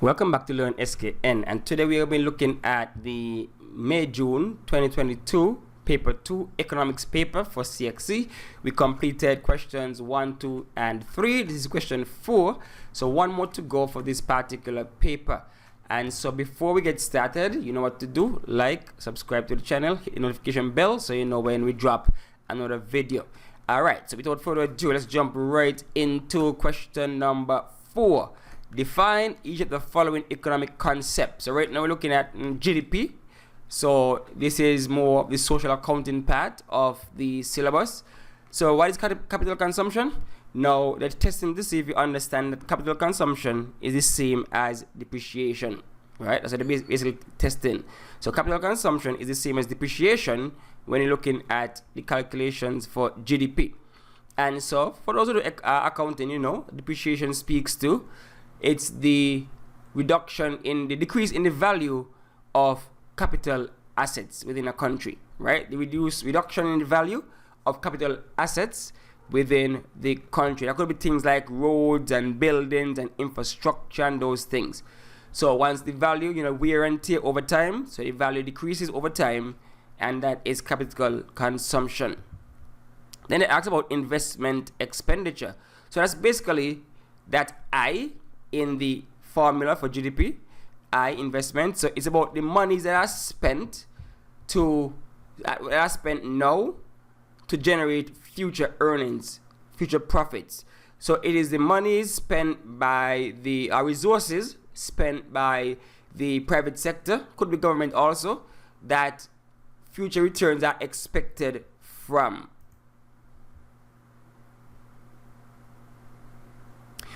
Welcome back to Learn SKN, and today we will be looking at the May-June 2022 paper 2 economics paper for CSEC. We completed questions 1, 2 and 3. This is question 4, so one more to go for this particular paper. And so before we get started, you know what to do: like, subscribe to the channel, hit the notification bell so you know when we drop another video. Alright, so without further ado, let's jump right into question number 4. Define each of the following economic concepts. So right now we're looking at GDP. So this is more of the social accounting part of the syllabus. So what is capital consumption? Now they're testing to see if you understand that capital consumption is the same as depreciation. Right? That's what they're basically testing. So capital consumption is the same as depreciation when you're looking at the calculations for GDP. And so for those who do accounting, you know, depreciation speaks to it's the reduction in the decrease in the value of capital assets within a country, right? The reduction in the value of capital assets within the country. That could be things like roads and buildings and infrastructure and those things. So once the value, you know, wear and tear over time, so the value decreases over time, and that is capital consumption. Then they ask about investment expenditure. So that's basically that I in the formula for GDP, I investment. So it's about the monies that are spent now to generate future earnings, future profits. So it is the monies spent by the resources spent by the private sector, could be government also, that future returns are expected from.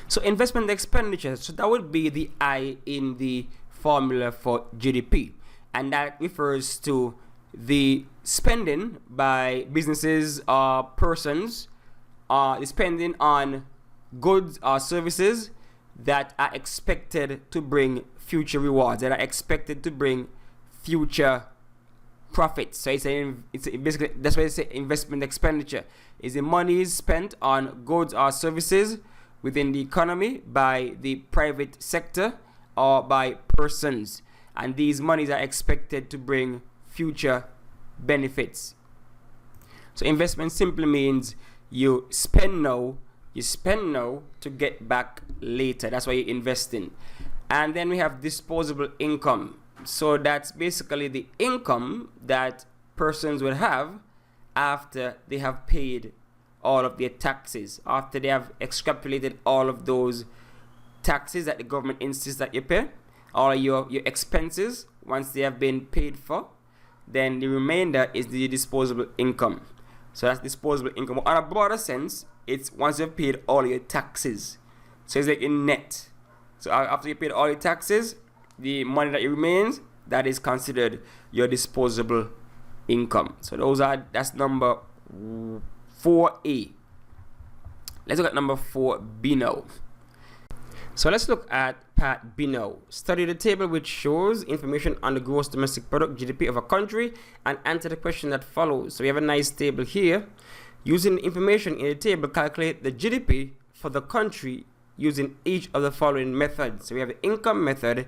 So investment expenditure, so that would be the I in the formula for GDP, and that refers to the spending by businesses or persons, the spending on goods or services that are expected to bring future rewards, that are expected to bring future profits. So it's basically, that's why they say investment expenditure is the money spent on goods or services within the economy by the private sector or by persons, and these monies are expected to bring future benefits. So investment simply means you spend now to get back later. That's why you're investing. And then we have disposable income. So that's basically the income that persons will have after they have paid all of their taxes, after they have extrapolated all of those taxes that the government insists that you pay, all of your expenses. Once they have been paid for, then the remainder is the disposable income. So that's disposable income. On a broader sense, it's once you've paid all your taxes. So it's like in net. So after you paid all your taxes, the money that remains, that is considered your disposable income. So that's number 4A. Let's look at number 4B now. So let's look at part B now. Study the table which shows information on the gross domestic product, GDP, of a country, and answer the question that follows. So we have a nice table here. Using the information in the table, calculate the GDP for the country using each of the following methods. So we have the income method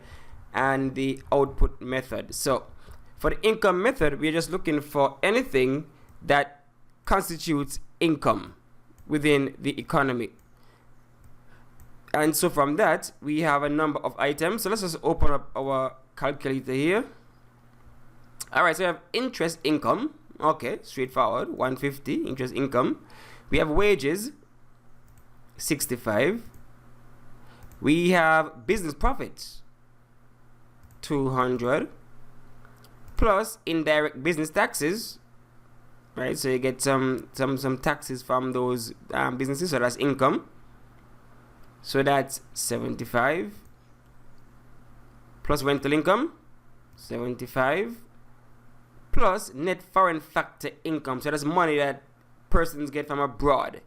and the output method. So for the income method, we're just looking for anything that constitutes income within the economy. And so from that, we have a number of items. So let's just open up our calculator here. Alright, so we have interest income. Okay, straightforward, 150, interest income. We have wages, 65. We have business profits, 200. Plus indirect business taxes. Right, so you get some taxes from those businesses, so that's income. So that's 75. Plus rental income, 75. Plus net foreign factor income, so that's money that persons get from abroad.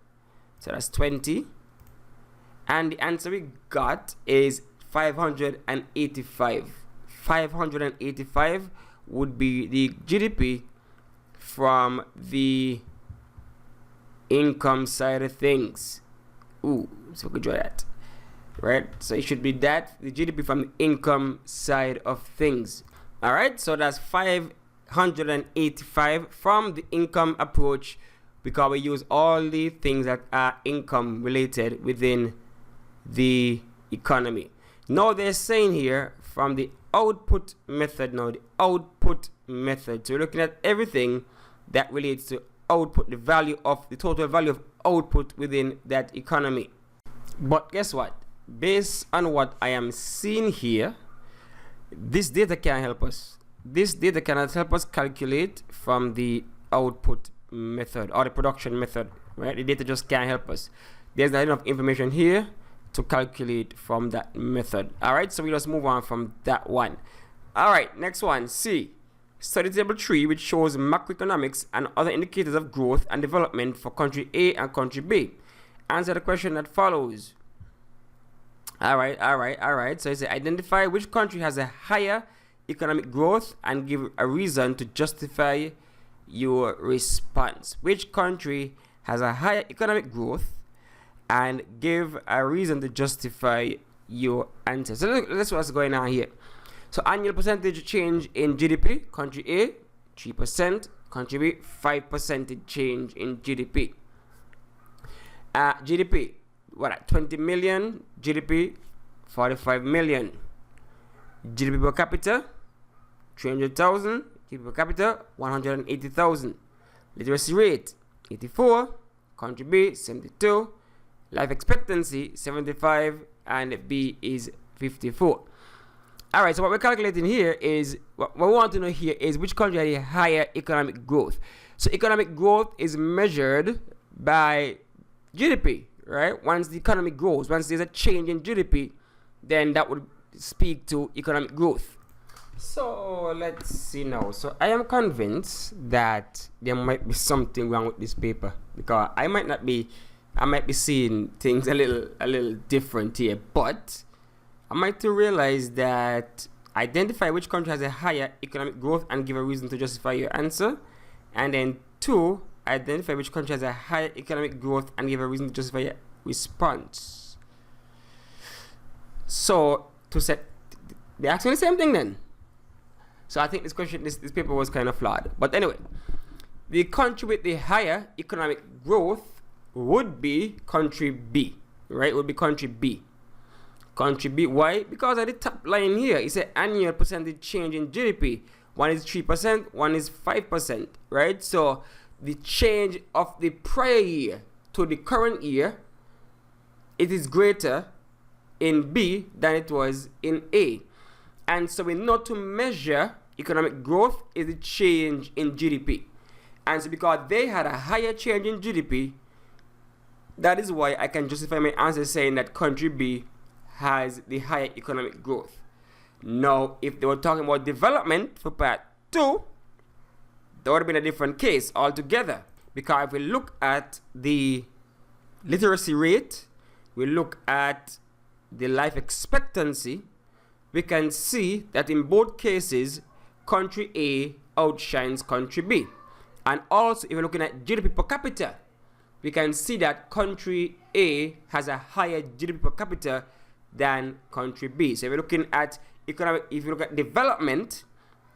So that's 20. And the answer we got is 585. 585 would be the GDP from the income side of things. So we could draw that. right? So it should be that, the GDP from the income side of things. All right, so that's 585 from the income approach, because we use all the things that are income related within the economy. Now they're saying here from the output method, so we're looking at everything that relates to output, the value of the total value of output within that economy. But guess what? Based on what I am seeing here, this data can help us. This data cannot help us calculate from the output method or the production method, right? The data just can't help us. There's not enough information here to calculate from that method. All right, so we just move on from that one. All right, next one, C. Study table 3, which shows macroeconomics and other indicators of growth and development for country A and country B. Answer the question that follows. All right. So it says identify which country has a higher economic growth and give a reason to justify your response. Which country has a higher economic growth and give a reason to justify your answer. So let's see what's going on here. So annual percentage change in GDP, country A, 3%, country B, 5% change in GDP. GDP, what, 20 million, GDP, 45 million. GDP per capita, 300,000, GDP per capita, 180,000. Literacy rate, 84, country B, 72. Life expectancy, 75, and B is 54. Alright, so what we're calculating here is, what we want to know here is which country has a higher economic growth. So economic growth is measured by GDP, right? Once the economy grows, once there's a change in GDP, then that would speak to economic growth. So let's see now. So I am convinced that there might be something wrong with this paper, because I might be seeing things a little different here, but I might to realize that identify which country has a higher economic growth and give a reason to justify your answer. And then 2, identify which country has a higher economic growth and give a reason to justify your response. So to set, they're asking the same thing then. So I think this paper was kind of flawed. But anyway, the country with the higher economic growth would be country B, right? It would be country B. Country B, why? Because at the top line here, it's an annual percentage change in GDP. One is 3%, one is 5%, right? So the change of the prior year to the current year, it is greater in B than it was in A. And so we know to measure economic growth is the change in GDP. And so because they had a higher change in GDP, that is why I can justify my answer saying that country B has the higher economic growth. Now, if they were talking about development for part 2, that would have been a different case altogether. Because if we look at the literacy rate, we look at the life expectancy, we can see that in both cases, country A outshines country B. And also, if you're looking at GDP per capita, we can see that country A has a higher GDP per capita than country B. So if you're looking at economic, if you look at development,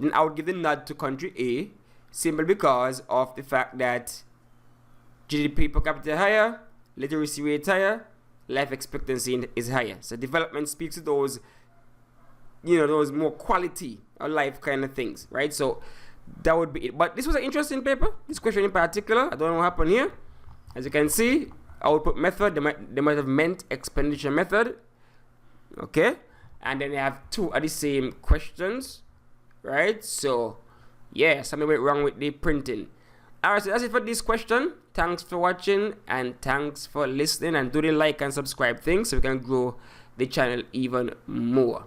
then I would give the nod to country A, simply because of the fact that GDP per capita higher, literacy rate higher, life expectancy is higher. So development speaks to those, those more quality of life kind of things, right? So that would be it. But this was an interesting paper. This question in particular, I don't know what happened here. As you can see, output method, they might have meant expenditure method. Okay, and then they have 2 of the same questions, right? So yeah, something went wrong with the printing. Alright, so that's it for this question. Thanks for watching and thanks for listening, and do the like and subscribe thing so we can grow the channel even more.